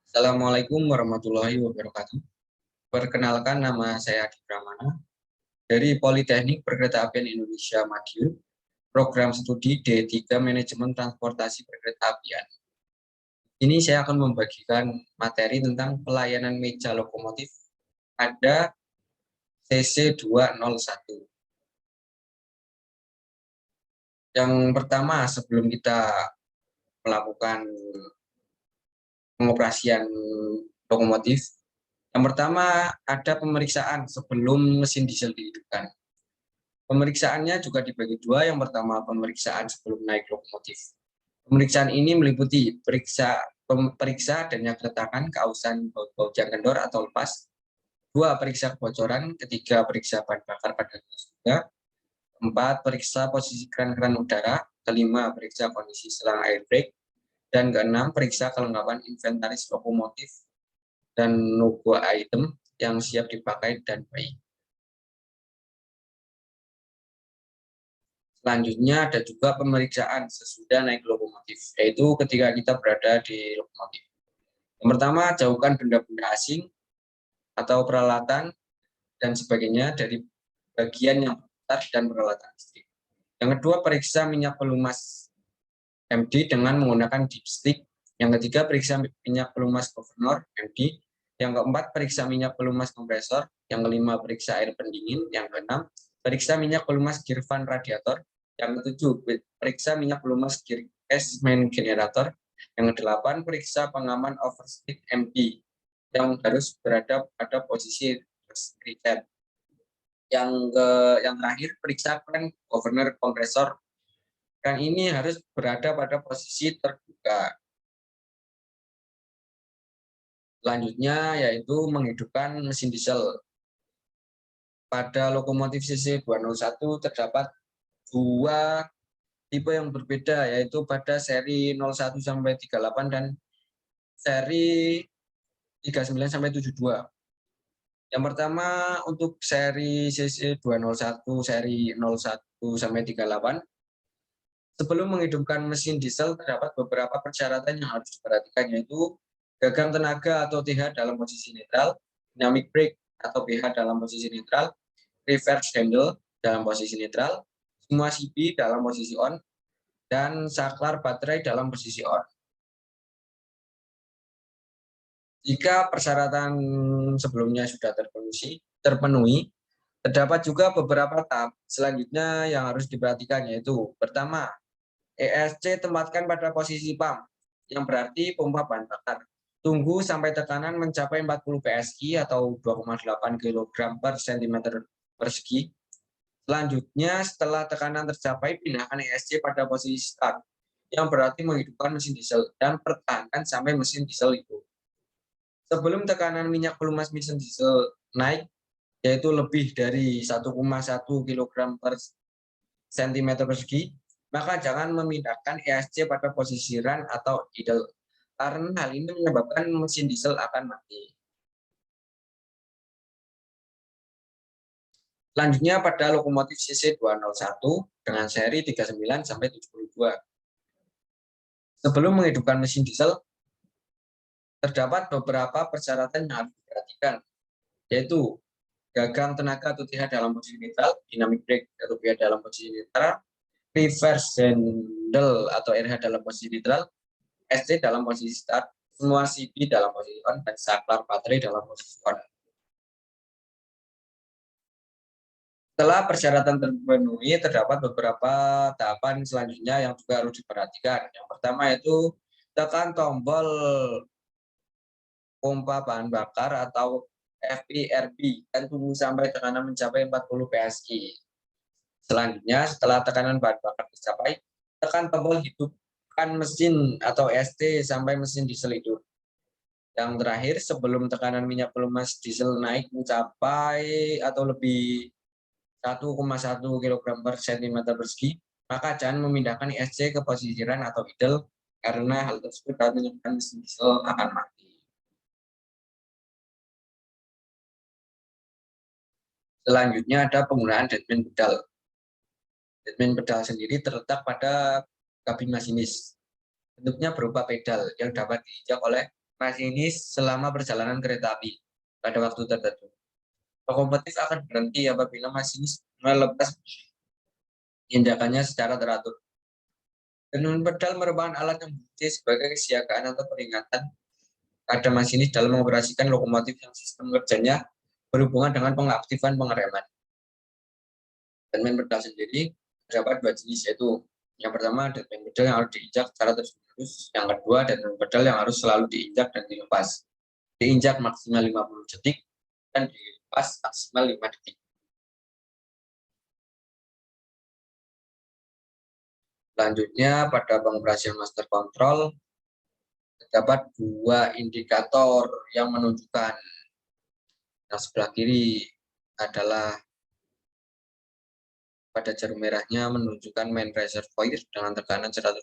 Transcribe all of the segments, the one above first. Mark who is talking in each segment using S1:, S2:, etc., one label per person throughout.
S1: Assalamualaikum warahmatullahi wabarakatuh. Perkenalkan, nama saya Adi Pramana dari Politeknik Perkeretaapian Indonesia Madiun, program studi D3 Manajemen Transportasi Perkeretaapian. Ini saya akan membagikan materi tentang pelayanan meja lokomotif pada CC201. Yang pertama, sebelum kita melakukan pengoperasian lokomotif, yang pertama ada pemeriksaan sebelum mesin diesel dihidupkan. Pemeriksaannya juga dibagi dua. Yang pertama, pemeriksaan sebelum naik lokomotif. Pemeriksaan ini meliputi periksa adanya keretakan, keausan, baut kendor atau lepas. Dua, periksa kebocoran. Ketiga, periksa bahan bakar pada juga. Empat, periksa posisi keran-keran udara. Kelima, periksa kondisi selang air brake. Dan keenam, periksa kelengkapan inventaris lokomotif dan logo item yang siap dipakai dan baik. Selanjutnya ada juga pemeriksaan sesudah naik lokomotif, yaitu ketika kita berada di lokomotif. Yang pertama, jauhkan benda-benda asing atau peralatan dan sebagainya dari bagian yang besar dan peralatan listrik. Yang kedua, periksa minyak pelumas MD dengan menggunakan dipstick. Yang ketiga, periksa minyak pelumas governor MD. Yang keempat, periksa minyak pelumas kompresor. Yang kelima, periksa air pendingin. Yang keenam, periksa minyak pelumas gear fan radiator. Yang ketujuh, periksa minyak pelumas gear case main generator. Yang kedelapan, periksa pengaman overstick MD yang harus berada pada posisi reset. Yang terakhir, periksa kran governor kompresor. Kran ini harus berada pada posisi terbuka. Selanjutnya yaitu menghidupkan mesin diesel. Pada lokomotif CC201 terdapat dua tipe yang berbeda, yaitu pada seri 01 sampai 38 dan seri 39 sampai 72. Yang pertama, untuk seri CC201 seri 01 sampai 38, sebelum menghidupkan mesin diesel terdapat beberapa persyaratan yang harus diperhatikan, yaitu gagang tenaga atau TH dalam posisi netral, dynamic brake atau PH dalam posisi netral, reverse handle dalam posisi netral, semua CB dalam posisi on, dan saklar baterai dalam posisi on. Jika persyaratan sebelumnya sudah terpenuhi, terdapat juga beberapa tahap selanjutnya yang harus diperhatikan, yaitu pertama, ESC tempatkan pada posisi pump, yang berarti pompa bahan bakar. Tunggu sampai tekanan mencapai 40 PSI atau 2,8 kg per cm persegi. Selanjutnya, setelah tekanan tercapai, pindahkan ESC pada posisi start, yang berarti menghidupkan mesin diesel, dan pertahankan sampai mesin diesel itu. Sebelum tekanan minyak pelumas mesin diesel naik, yaitu lebih dari 1,1 kg per cm persegi, maka jangan memindahkan ESC pada posisi run atau idle, karena hal ini menyebabkan mesin diesel akan mati. Selanjutnya pada lokomotif CC201 dengan seri 39 sampai 72. Sebelum menghidupkan mesin diesel, terdapat beberapa persyaratan yang harus diperhatikan, yaitu gagang tenaga atau TH dalam posisi netral, dynamic brake atau PH dalam posisi netral, reverse handle atau RH dalam posisi netral, SC dalam posisi start, semua CB dalam posisi on, dan saklar baterai dalam posisi on. Setelah persyaratan terpenuhi, terdapat beberapa tahapan selanjutnya yang juga harus diperhatikan. Yang pertama yaitu tekan tombol pompa bahan bakar atau FPRB dan tunggu sampai tekanan mencapai 40 PSI. Selanjutnya, setelah tekanan bahan bakar tercapai, tekan tombol hidupkan mesin atau ST sampai mesin diesel hidup. Yang terakhir, sebelum tekanan minyak pelumas diesel naik mencapai atau lebih 1,1 kg per cm persegi, maka jangan memindahkan ISC ke posisi run atau idle, karena hal tersebut dapat menyebabkan mesin diesel akan mati. Selanjutnya ada penggunaan deadman pedal. Deadman pedal sendiri terletak pada kabin masinis. Bentuknya berupa pedal yang dapat diinjak oleh masinis selama perjalanan kereta api pada waktu tertentu. Lokomotif akan berhenti apabila masinis melepas tindakannya secara teratur. Tenun pedal merupakan alat yang berfungsi sebagai kesiagaan atau peringatan pada masinis dalam mengoperasikan lokomotif yang sistem kerjanya berhubungan dengan pengaktifan pengereman. Tenun pedal sendiri terdapat dua jenis, yaitu yang pertama tenun pedal yang harus diinjak secara terus-menerus, yang kedua tenun pedal yang harus selalu diinjak dan dilepas. Diinjak maksimal 50 detik dan dilepas maksimal 5 detik. Selanjutnya pada pengoperasian master control terdapat dua indikator yang menunjukkan. Yang sebelah kiri adalah pada jarum merahnya menunjukkan main reservoir dengan tekanan 125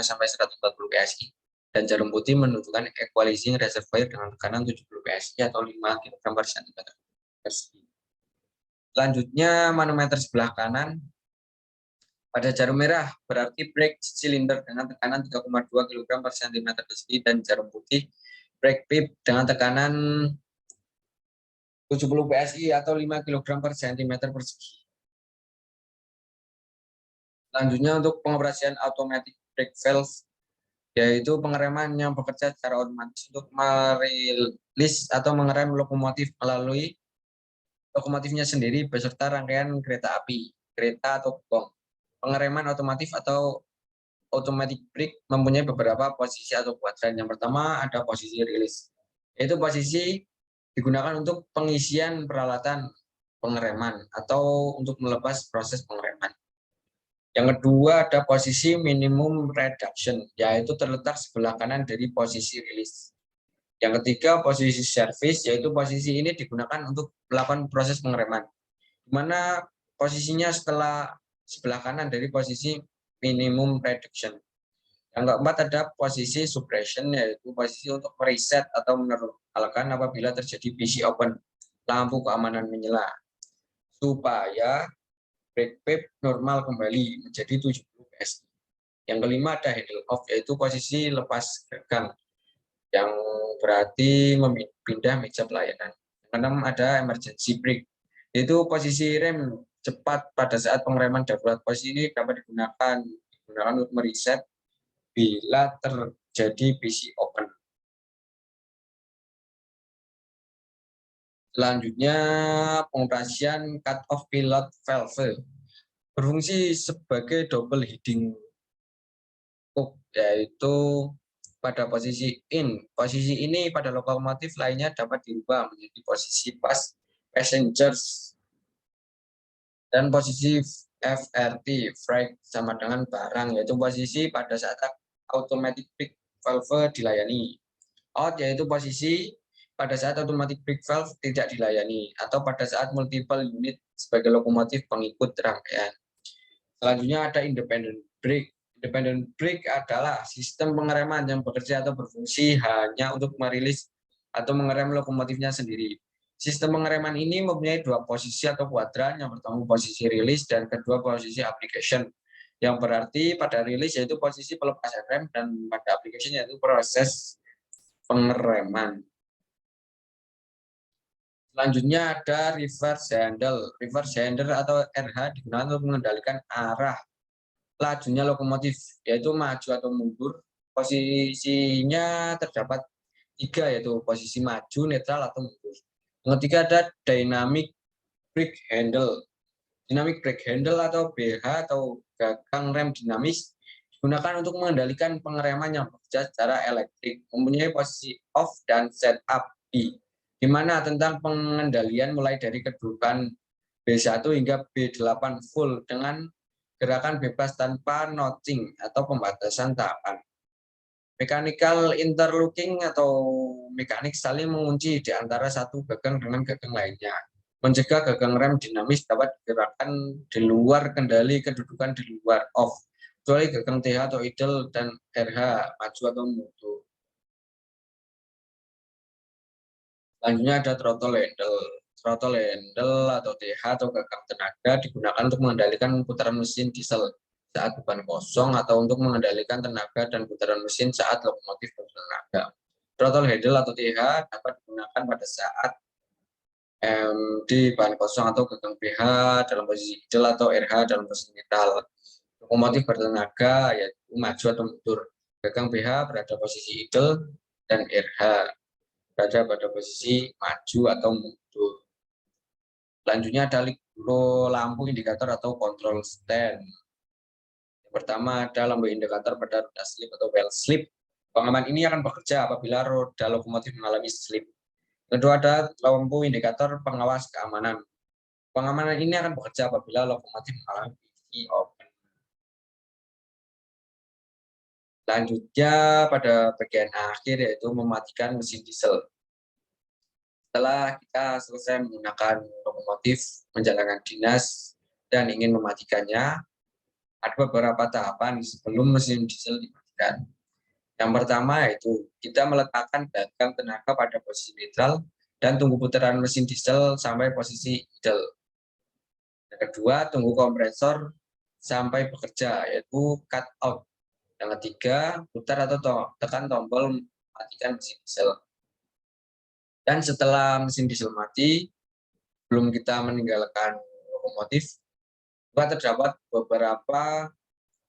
S1: sampai 140 PSI dan jarum putih menunjukkan equalizing reservoir dengan tekanan 70 PSI atau 5 kg per cm persegi. Selanjutnya manometer sebelah kanan pada jarum merah berarti brake cylinder dengan tekanan 3,2 kg per cm persegi dan jarum putih brake pip dengan tekanan 70 PSI atau 5 kg per cm persegi. Selanjutnya untuk pengoperasian automatic brake valve, yaitu pengereman yang bekerja secara otomatis untuk merilis atau mengerem lokomotif melalui lokomotifnya sendiri beserta rangkaian kereta api, kereta atau gong. Pengereman otomatis atau automatic brake mempunyai beberapa posisi atau kuadran. Yang pertama ada posisi rilis, yaitu posisi digunakan untuk pengisian peralatan pengereman atau untuk melepas proses pengereman. Yang kedua ada posisi minimum reduction, yaitu terletak sebelah kanan dari posisi rilis. Yang ketiga posisi service, yaitu posisi ini digunakan untuk melakukan proses pengereman, di mana posisinya sebelah kanan dari posisi minimum reduction. Yang keempat ada posisi suppression, yaitu posisi untuk mereset atau meneralkan apabila terjadi PC open, lampu keamanan menyala, supaya brake pip normal kembali menjadi 70 PSI. Yang kelima ada handle off, yaitu posisi lepas gagang, yang berarti pindah meja pelayanan. Yang keenam ada emergency brake, yaitu posisi rem cepat pada saat pengereman darurat. Posisi ini dapat digunakan untuk mereset bila terjadi PC open. Selanjutnya pengoperasian cut off pilot valve berfungsi sebagai double heading hook, yaitu pada posisi in. Posisi ini pada lokomotif lainnya dapat dirubah menjadi posisi passengers dan posisi FRT freight sama dengan barang, yaitu posisi pada saat automatic brake valve dilayani. Out yaitu posisi pada saat automatic brake valve tidak dilayani atau pada saat multiple unit sebagai lokomotif pengikut rangkaian. Selanjutnya ada independent brake. Independent brake adalah sistem pengereman yang bekerja atau berfungsi hanya untuk merilis atau mengerem lokomotifnya sendiri. Sistem pengereman ini mempunyai dua posisi atau kuadran, yang pertama posisi rilis dan kedua posisi application. Yang berarti pada rilis yaitu posisi pelepasan rem dan pada application yaitu proses pengereman. Selanjutnya ada reverse handle. Reverse handle atau RH digunakan untuk mengendalikan arah lajunya lokomotif, yaitu maju atau mundur. Posisinya terdapat tiga, yaitu posisi maju, netral, atau mundur. Yang ketiga ada dynamic brake handle. Dynamic brake handle atau BH atau gagang rem dinamis digunakan untuk mengendalikan pengereman yang bekerja secara elektrik, mempunyai posisi off dan setup B, di mana tentang pengendalian mulai dari kedudukan B1 hingga B8 full dengan gerakan bebas tanpa notching atau pembatasan tahapan. Mechanical interlocking atau mekanik saling mengunci di antara satu gagang dengan gagang lainnya, mencegah gagang rem dinamis dapat digerakkan di luar kendali kedudukan di luar off, kecuali gagang TH atau idle dan RH maju atau mundur. Selanjutnya ada throttle handle. Throttle handle atau TH atau gagang tenaga digunakan untuk mengendalikan putaran mesin diesel saat beban kosong atau untuk mengendalikan tenaga dan putaran mesin saat lokomotif bertenaga. Throttle handle atau TH dapat digunakan pada saat di bahan kosong atau gagang PH dalam posisi idle atau RH dalam posisi netral. Lokomotif bertenaga yaitu maju atau mundur. Gagang PH berada posisi idle dan RH berada pada posisi maju atau mundur. Selanjutnya ada lampu indikator atau control stand. Yang pertama ada lampu indikator pada roda slip atau well slip. Pengaman ini akan bekerja apabila roda lokomotif mengalami slip. Kedua ada lampu indikator pengawas keamanan. Pengamanan ini akan bekerja apabila lokomotif mengalami PVC open. Selanjutnya pada bagian akhir yaitu mematikan mesin diesel. Setelah kita selesai menggunakan lokomotif, menjalankan dinas, dan ingin mematikannya, ada beberapa tahapan sebelum mesin diesel dimatikan. Yang pertama yaitu kita meletakkan gagang tenaga pada posisi netral dan tunggu putaran mesin diesel sampai posisi idle. Yang kedua, tunggu kompresor sampai bekerja, yaitu cut out. Yang ketiga, putar atau tekan tombol matikan mesin diesel. Dan setelah mesin diesel mati, belum kita meninggalkan lokomotif, juga terdapat beberapa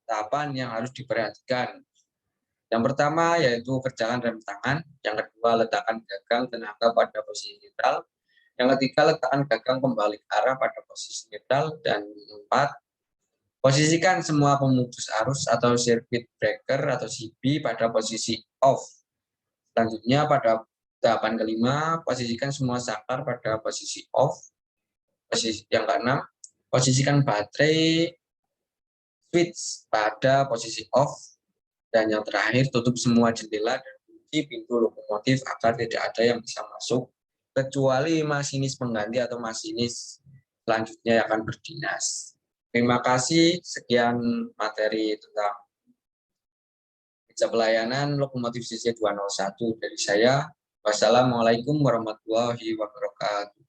S1: tahapan yang harus diperhatikan. Yang pertama yaitu kerjakan rem tangan, yang kedua letakkan gagang tenaga pada posisi netral, yang ketiga letakkan gagang kembali ke arah pada posisi netral, dan keempat, posisikan semua pemutus arus atau circuit breaker atau CB pada posisi off. Selanjutnya pada tahapan kelima, posisikan semua saklar pada posisi off. Posisi yang keenam, posisikan baterai switch pada posisi off. Dan yang terakhir, tutup semua jendela dan kunci pintu lokomotif agar tidak ada yang bisa masuk, kecuali masinis pengganti atau masinis selanjutnya yang akan berdinas. Terima kasih, sekian materi tentang kerja pelayanan lokomotif CC 201 dari saya. Wassalamualaikum warahmatullahi wabarakatuh.